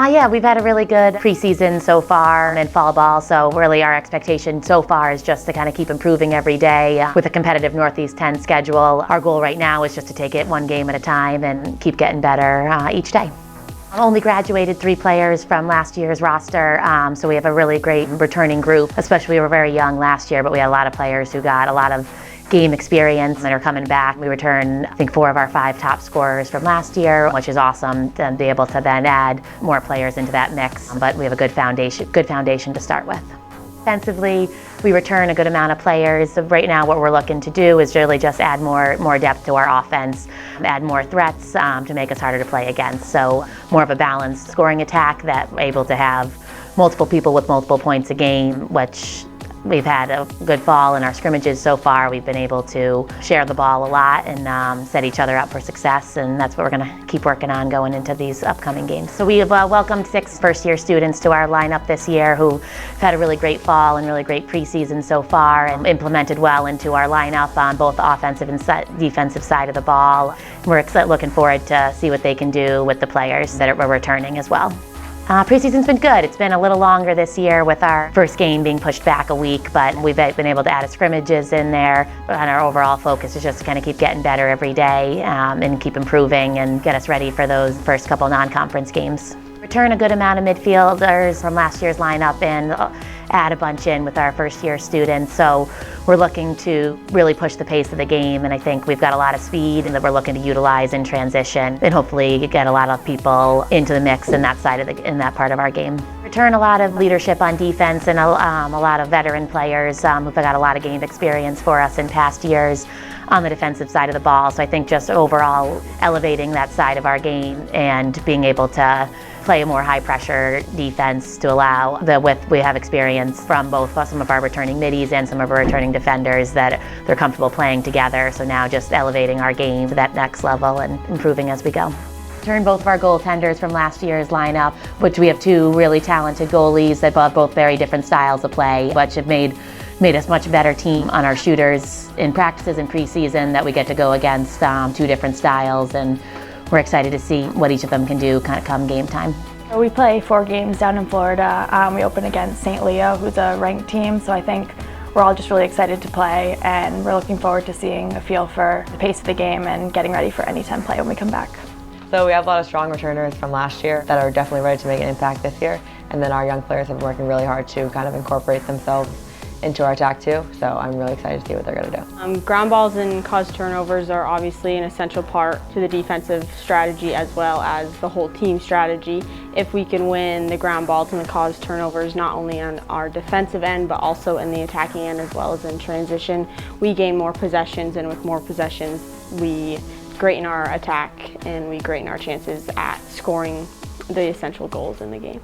Yeah, we've had a really good preseason so far in fall ball, so really our expectation so far is just to kind of keep improving every day with a competitive Northeast 10 schedule. Our goal right now is just to take it one game at a time and keep getting better each day. Only graduated 3 players from last year's roster, so we have a really great returning group, especially we were very young last year, but we had a lot of players who got a lot of game experience and are coming back. We return, I think, 4 of our 5 top scorers from last year, which is awesome to be able to then add more players into that mix, but we have a good foundation to start with. Defensively, we return a good amount of players. So right now what we're looking to do is really just add more depth to our offense, add more threats to make us harder to play against. So more of a balanced scoring attack that we're able to have multiple people with multiple points a game, which we've had a good fall in our scrimmages so far. We've been able to share the ball a lot and set each other up for success, and that's what we're going to keep working on going into these upcoming games. So we have welcomed 6 first-year students to our lineup this year who've had a really great fall and really great preseason so far and implemented well into our lineup on both the offensive and defensive side of the ball. We're looking forward to see what they can do with the players that we're returning as well. Preseason's been good. It's been a little longer this year with our first game being pushed back a week, but we've been able to add scrimmages in there. And our overall focus is just to kind of keep getting better every day and keep improving and get us ready for those first couple non-conference games. Return a good amount of midfielders from last year's lineup and add a bunch in with our first-year students. So we're looking to really push the pace of the game, and I think we've got a lot of speed and that we're looking to utilize in transition and hopefully get a lot of people into the mix in that that part of our game. Return a lot of leadership on defense and a lot of veteran players who've got a lot of game experience for us in past years on the defensive side of the ball. So I think just overall elevating that side of our game and being able to play a more high-pressure defense to allow the width. We have experience from both some of our returning middies and some of our returning defenders that they're comfortable playing together. So now just elevating our game to that next level and improving as we go. Return both of our goaltenders from last year's lineup, which we have 2 really talented goalies that have both very different styles of play, which have made us much better team on our shooters in practices and preseason that we get to go against 2 different styles, and we're excited to see what each of them can do kind of come game time. We play 4 games down in Florida. We open against St. Leo, who's a ranked team, so I think we're all just really excited to play, and we're looking forward to seeing a feel for the pace of the game and getting ready for any 10 play when we come back. So we have a lot of strong returners from last year that are definitely ready to make an impact this year, and then our young players have been working really hard to kind of incorporate themselves into our attack too, so I'm really excited to see what they're going to do. Ground balls and caused turnovers are obviously an essential part to the defensive strategy as well as the whole team strategy. If we can win the ground balls and the caused turnovers not only on our defensive end but also in the attacking end as well as in transition, we gain more possessions, and with more possessions we greaten our attack and we greaten our chances at scoring the essential goals in the game.